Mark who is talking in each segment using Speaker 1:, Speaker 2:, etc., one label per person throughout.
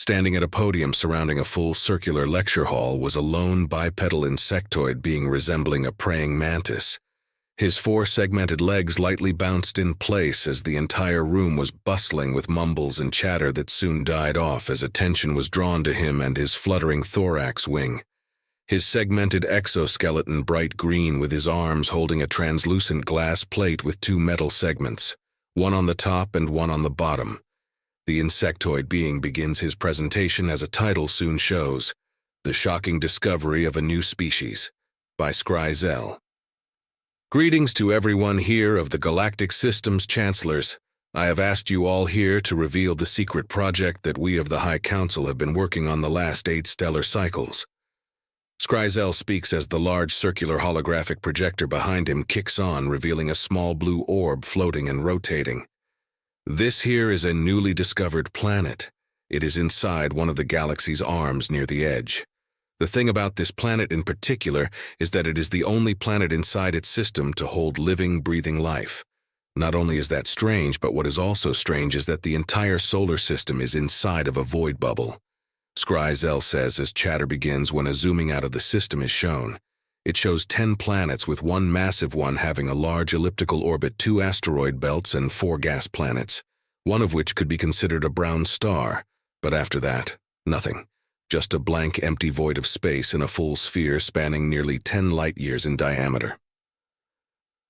Speaker 1: Standing at a podium surrounding a full circular lecture hall was a lone bipedal insectoid being resembling a praying mantis. His four segmented legs lightly bounced in place as the entire room was bustling with mumbles and chatter that soon died off as attention was drawn to him and his fluttering thorax wing. His segmented exoskeleton bright green with his arms holding a translucent glass plate with two metal segments, one on the top and one on the bottom. The insectoid being begins his presentation as a title soon shows, The Shocking Discovery of a New Species, by Scry Zell. Greetings to everyone here of the Galactic Systems Chancellors. I have asked you all here to reveal the secret project that we of the High Council have been working on the last 8 stellar cycles. Scry Zell speaks as the large circular holographic projector behind him kicks on, revealing a small blue orb floating and rotating. This here is a newly discovered planet. It is inside one of the galaxy's arms near the edge. The thing about this planet in particular is that it is the only planet inside its system to hold living, breathing life. Not only is that strange, but what is also strange is that the entire solar system is inside of a void bubble. Scry Zell says as chatter begins when a zooming out of the system is shown. It shows 10 planets with one massive one having a large elliptical orbit, 2 asteroid belts, and 4 gas planets, one of which could be considered a brown star, but after that, nothing. Just a blank, empty void of space in a full sphere spanning nearly 10 light-years in diameter.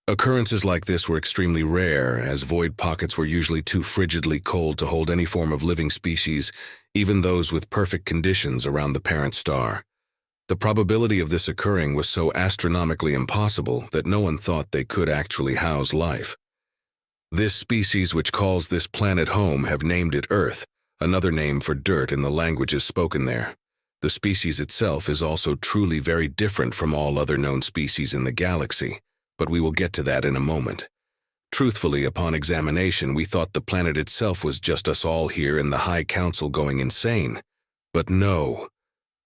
Speaker 1: Occurrences like this were extremely rare, as void pockets were usually too frigidly cold to hold any form of living species, even those with perfect conditions around the parent star. The probability of this occurring was so astronomically impossible that no one thought they could actually house life. This species which calls this planet home have named it Earth, another name for dirt in the languages spoken there. The species itself is also truly very different from all other known species in the galaxy, but we will get to that in a moment. Truthfully, upon examination, we thought the planet itself was just us all here in the High Council going insane. But no,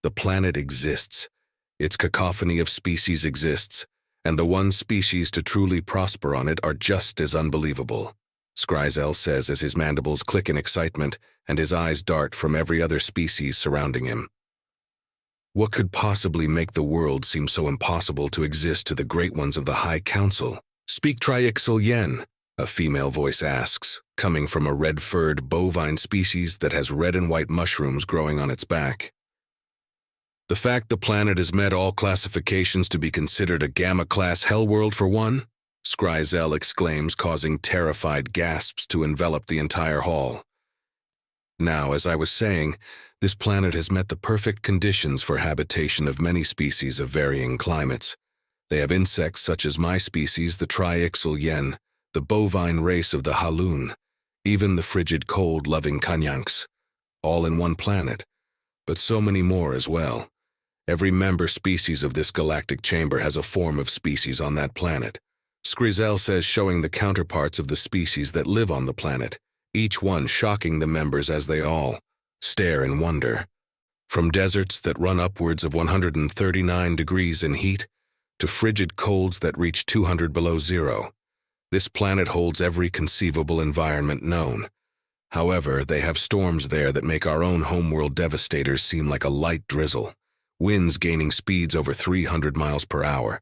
Speaker 1: the planet exists. Its cacophony of species exists, and the one species to truly prosper on it are just as unbelievable. Scry Zell says as his mandibles click in excitement and his eyes dart from every other species surrounding him. What could possibly make the world seem so impossible to exist to the great ones of the High Council? Speak Scryxl yen, a female voice asks, coming from a red-furred bovine species that has red and white mushrooms growing on its back. The fact the planet has met all classifications to be considered a Gamma-class hellworld for one? Scry Zell exclaims, causing terrified gasps to envelop the entire hall. Now, as I was saying, this planet has met the perfect conditions for habitation of many species of varying climates. They have insects such as my species, the Scryxl yen, the bovine race of the Haloon, even the frigid cold-loving Kanyanks, all in one planet, but so many more as well. Every member species of this galactic chamber has a form of species on that planet. Scryxl says, showing the counterparts of the species that live on the planet, each one shocking the members as they all stare in wonder. From deserts that run upwards of 139 degrees in heat, to frigid colds that reach 200 below zero. This planet holds every conceivable environment known. However, they have storms there that make our own homeworld devastators seem like a light drizzle, winds gaining speeds over 300 miles per hour,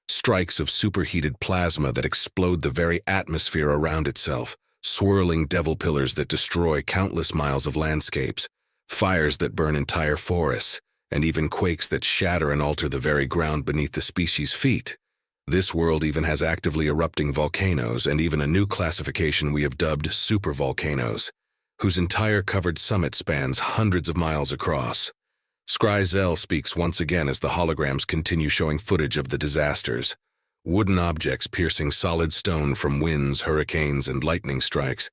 Speaker 1: strikes of superheated plasma that explode the very atmosphere around itself, swirling devil pillars that destroy countless miles of landscapes, fires that burn entire forests, and even quakes that shatter and alter the very ground beneath the species' feet. This world even has actively erupting volcanoes and even a new classification we have dubbed supervolcanoes, whose entire covered summit spans hundreds of miles across. Scry Zell speaks once again as the holograms continue showing footage of the disasters. Wooden objects piercing solid stone from winds, hurricanes, and lightning strikes.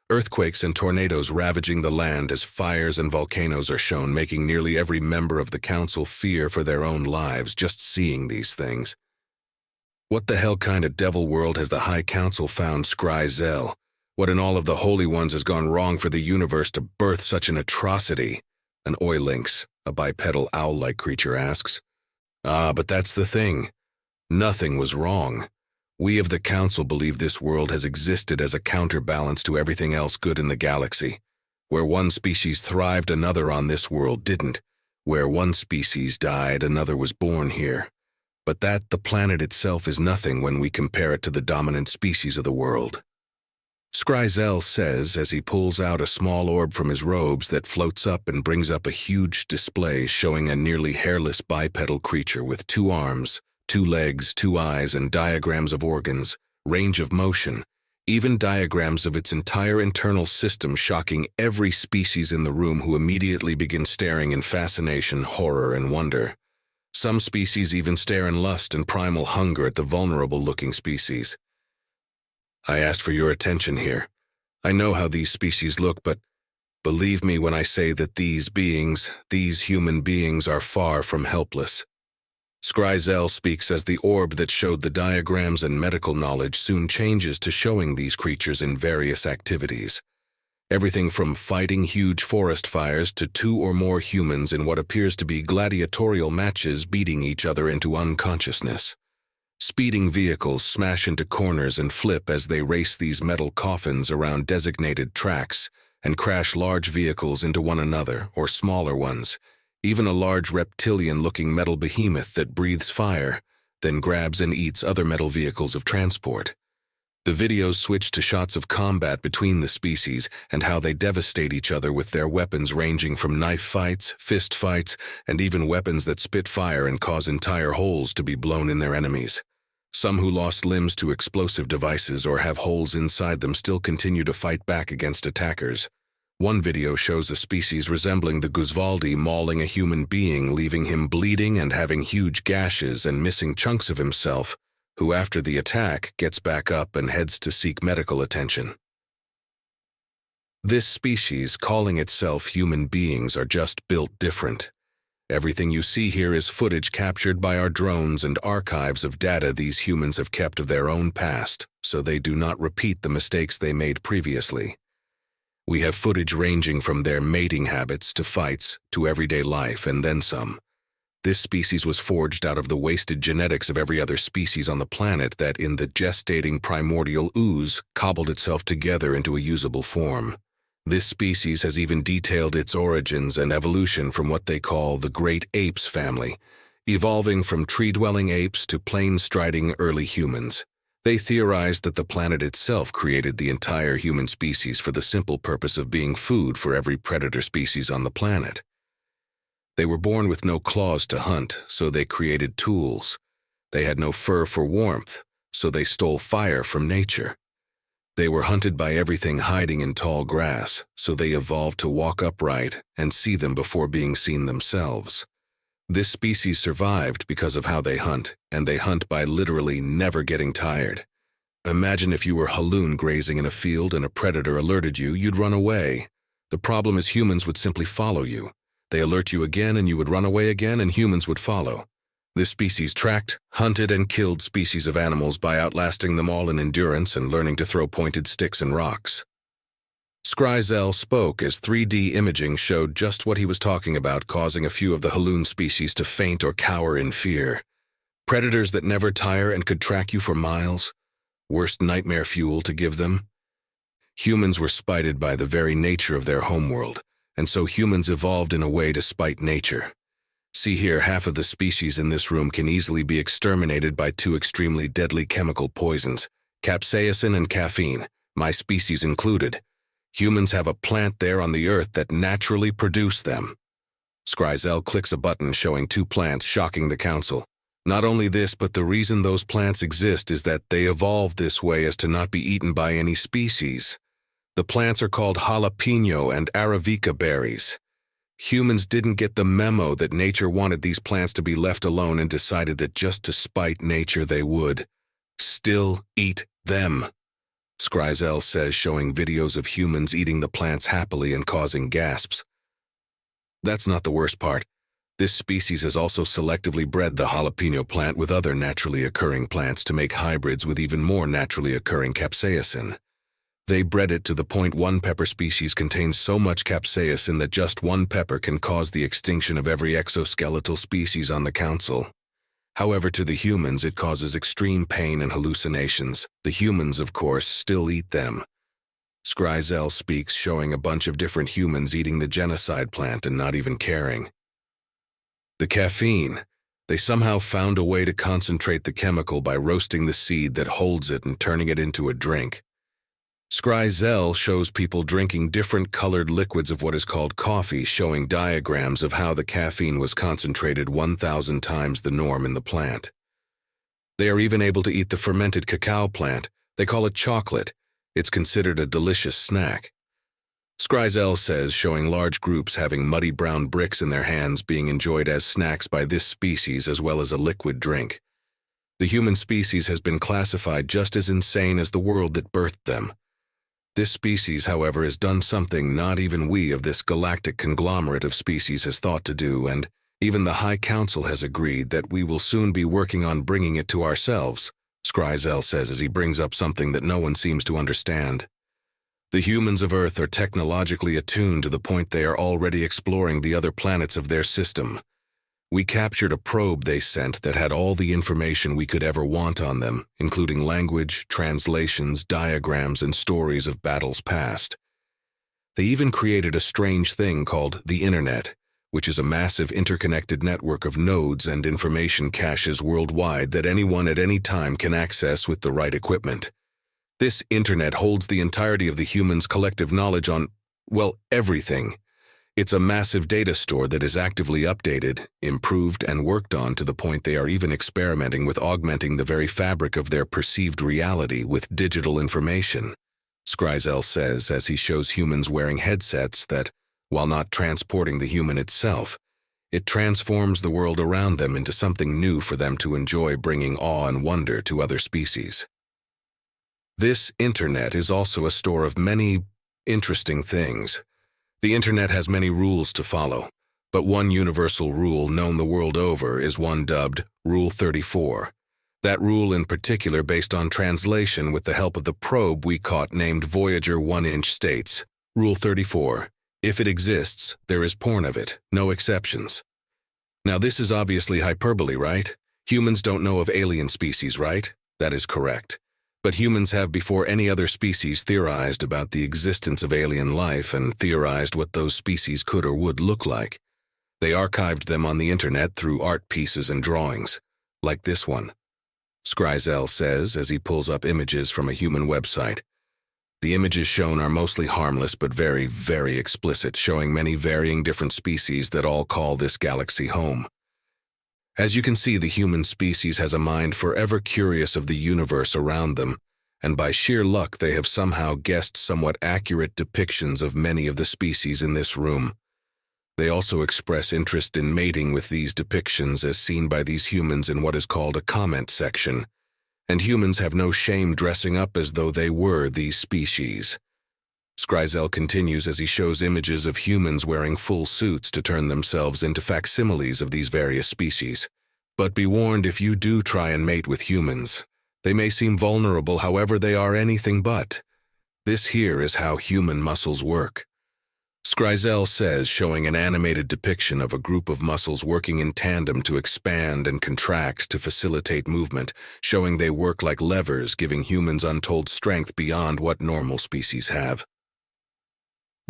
Speaker 1: Earthquakes and tornadoes ravaging the land as fires and volcanoes are shown, making nearly every member of the council fear for their own lives just seeing these things. What the hell kind of devil world has the High Council found, Scry Zell? What in all of the Holy Ones has gone wrong for the universe to birth such an atrocity? An oilynx, a bipedal owl-like creature, asks. But that's the thing. Nothing was wrong. We of the Council believe this world has existed as a counterbalance to everything else good in the galaxy. Where one species thrived, another on this world didn't. Where one species died, another was born here. But that, the planet itself, is nothing when we compare it to the dominant species of the world. Scry Zell says as he pulls out a small orb from his robes that floats up and brings up a huge display showing a nearly hairless bipedal creature with 2 arms, 2 legs, 2 eyes, and diagrams of organs, range of motion, even diagrams of its entire internal system, shocking every species in the room, who immediately begin staring in fascination, horror, and wonder. Some species even stare in lust and primal hunger at the vulnerable-looking species. I asked for your attention here. I know how these species look, but believe me when I say that these human beings, are far from helpless. Scry Zell speaks as the orb that showed the diagrams and medical knowledge soon changes to showing these creatures in various activities. Everything from fighting huge forest fires to 2 or more humans in what appears to be gladiatorial matches beating each other into unconsciousness. Speeding vehicles smash into corners and flip as they race these metal coffins around designated tracks and crash large vehicles into one another, or smaller ones. Even a large reptilian-looking metal behemoth that breathes fire, then grabs and eats other metal vehicles of transport. The videos switch to shots of combat between the species and how they devastate each other with their weapons, ranging from knife fights, fist fights, and even weapons that spit fire and cause entire holes to be blown in their enemies. Some who lost limbs to explosive devices or have holes inside them still continue to fight back against attackers. One video shows a species resembling the Guzvaldi mauling a human being, leaving him bleeding and having huge gashes and missing chunks of himself, who after the attack gets back up and heads to seek medical attention. This species, calling itself human beings, are just built different. Everything you see here is footage captured by our drones and archives of data these humans have kept of their own past, so they do not repeat the mistakes they made previously. We have footage ranging from their mating habits to fights to everyday life and then some. This species was forged out of the wasted genetics of every other species on the planet that, in the gestating primordial ooze, cobbled itself together into a usable form. This species has even detailed its origins and evolution from what they call the Great Apes family, evolving from tree-dwelling apes to plain-striding early humans. They theorized that the planet itself created the entire human species for the simple purpose of being food for every predator species on the planet. They were born with no claws to hunt, so they created tools. They had no fur for warmth, so they stole fire from nature. They were hunted by everything hiding in tall grass, so they evolved to walk upright and see them before being seen themselves. This species survived because of how they hunt, and they hunt by literally never getting tired. Imagine if you were Haloon grazing in a field and a predator alerted you, you'd run away. The problem is humans would simply follow you. They alert you again and you would run away again, and humans would follow. This species tracked, hunted, and killed species of animals by outlasting them all in endurance and learning to throw pointed sticks and rocks. Scry Zell spoke as 3D imaging showed just what he was talking about, causing a few of the Haloon species to faint or cower in fear. Predators that never tire and could track you for miles. Worst nightmare fuel to give them. Humans were spited by the very nature of their homeworld, and so humans evolved in a way to spite nature. See here, half of the species in this room can easily be exterminated by 2 extremely deadly chemical poisons, capsaicin and caffeine, my species included. Humans have a plant there on the earth that naturally produce them. Scry Zell clicks a button showing 2 plants, shocking the council. Not only this, but the reason those plants exist is that they evolved this way as to not be eaten by any species. The plants are called jalapeno and arabica berries. Humans didn't get the memo that nature wanted these plants to be left alone and decided that just to spite nature they would still eat them. Scry Zell says, showing videos of humans eating the plants happily and causing gasps. That's not the worst part. This species has also selectively bred the jalapeno plant with other naturally occurring plants to make hybrids with even more naturally occurring capsaicin. They bred it to the point one pepper species contains so much capsaicin that just one pepper can cause the extinction of every exoskeletal species on the council. However, to the humans it causes extreme pain and hallucinations. The humans, of course, still eat them. Scry Zell speaks, showing a bunch of different humans eating the genocide plant and not even caring. The caffeine. They somehow found a way to concentrate the chemical by roasting the seed that holds it and turning it into a drink. Scry Zell shows people drinking different colored liquids of what is called coffee, showing diagrams of how the caffeine was concentrated 1,000 times the norm in the plant. They are even able to eat the fermented cacao plant. They call it chocolate. It's considered a delicious snack. Scry Zell says, showing large groups having muddy brown bricks in their hands being enjoyed as snacks by this species as well as a liquid drink. The human species has been classified just as insane as the world that birthed them. This species, however, has done something not even we of this galactic conglomerate of species has thought to do, and even the High Council has agreed that we will soon be working on bringing it to ourselves, Scry Zell says as he brings up something that no one seems to understand. The humans of Earth are technologically attuned to the point they are already exploring the other planets of their system. We captured a probe they sent that had all the information we could ever want on them, including language, translations, diagrams, and stories of battles past. They even created a strange thing called the Internet, which is a massive interconnected network of nodes and information caches worldwide that anyone at any time can access with the right equipment. This Internet holds the entirety of the humans' collective knowledge on, well, everything. It's a massive data store that is actively updated, improved, and worked on to the point they are even experimenting with augmenting the very fabric of their perceived reality with digital information, Scry Zell says as he shows humans wearing headsets that, while not transporting the human itself, it transforms the world around them into something new for them to enjoy, bringing awe and wonder to other species. This Internet is also a store of many interesting things. The Internet has many rules to follow, but one universal rule known the world over is one dubbed Rule 34. That rule in particular, based on translation with the help of the probe we caught named Voyager 1-inch, states, Rule 34, if it exists, there is porn of it, no exceptions. Now this is obviously hyperbole, right? Humans don't know of alien species, right? That is correct. But humans have before any other species theorized about the existence of alien life and theorized what those species could or would look like. They archived them on the Internet through art pieces and drawings, like this one. Scry Zell says as he pulls up images from a human website. The images shown are mostly harmless but very, very explicit, showing many varying different species that all call this galaxy home. As you can see, the human species has a mind forever curious of the universe around them, and by sheer luck they have somehow guessed somewhat accurate depictions of many of the species in this room. They also express interest in mating with these depictions as seen by these humans in what is called a comment section, and humans have no shame dressing up as though they were these species. Scry Zell continues as he shows images of humans wearing full suits to turn themselves into facsimiles of these various species. But be warned, if you do try and mate with humans, they may seem vulnerable, however they are anything but. This here is how human muscles work. Scry Zell says, showing an animated depiction of a group of muscles working in tandem to expand and contract to facilitate movement, showing they work like levers, giving humans untold strength beyond what normal species have.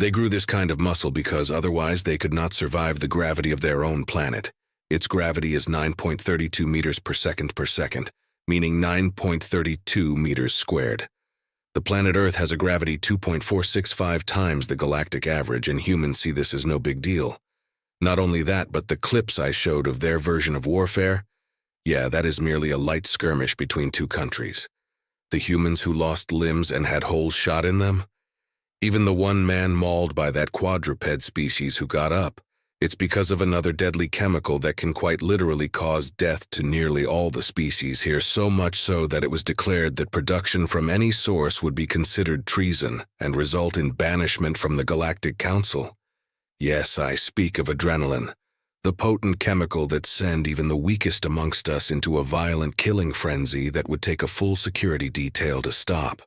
Speaker 1: They grew this kind of muscle because otherwise they could not survive the gravity of their own planet. Its gravity is 9.32 meters per second, meaning 9.32 meters squared. The planet Earth has a gravity 2.465 times the galactic average, and humans see this as no big deal. Not only that, but the clips I showed of their version of warfare, yeah, that is merely a light skirmish between two countries. The humans who lost limbs and had holes shot in them, even the one man mauled by that quadruped species who got up, it's because of another deadly chemical that can quite literally cause death to nearly all the species here, so much so that it was declared that production from any source would be considered treason and result in banishment from the Galactic Council. Yes, I speak of adrenaline, the potent chemical that send even the weakest amongst us into a violent killing frenzy that would take a full security detail to stop.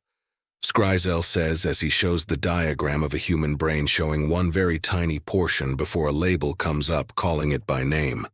Speaker 1: Scry Zell says as he shows the diagram of a human brain showing one very tiny portion before a label comes up calling it by name.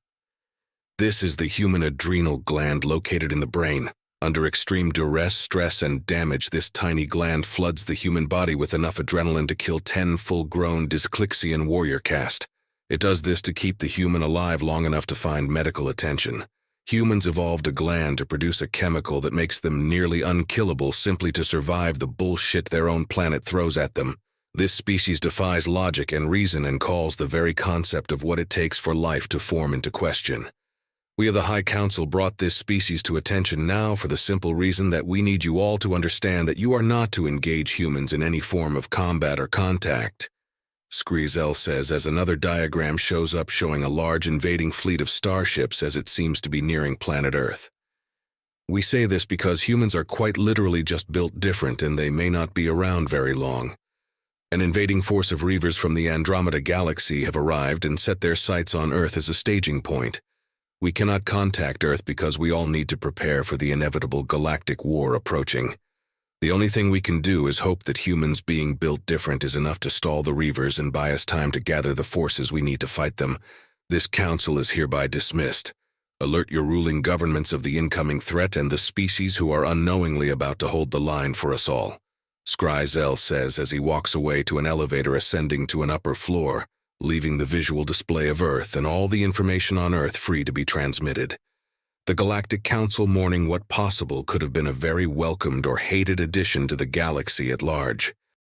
Speaker 1: This is the human adrenal gland located in the brain. Under extreme duress, stress, and damage, this tiny gland floods the human body with enough adrenaline to kill 10 full-grown Dysclixian warrior caste. It does this to keep the human alive long enough to find medical attention. Humans evolved a gland to produce a chemical that makes them nearly unkillable simply to survive the bullshit their own planet throws at them. This species defies logic and reason and calls the very concept of what it takes for life to form into question. We of the High Council brought this species to attention now for the simple reason that we need you all to understand that you are not to engage humans in any form of combat or contact. Scry Zell says as another diagram shows up showing a large invading fleet of starships as it seems to be nearing planet Earth. We say this because humans are quite literally just built different and they may not be around very long. An invading force of reavers from the Andromeda Galaxy have arrived and set their sights on Earth as a staging point. We cannot contact Earth because we all need to prepare for the inevitable galactic war approaching. The only thing we can do is hope that humans being built different is enough to stall the reavers and buy us time to gather the forces we need to fight them. This council is hereby dismissed. Alert your ruling governments of the incoming threat and the species who are unknowingly about to hold the line for us all. Scry Zell says as he walks away to an elevator ascending to an upper floor, leaving the visual display of Earth and all the information on Earth free to be transmitted. The Galactic Council mourning what possible could have been a very welcomed or hated addition to the galaxy at large.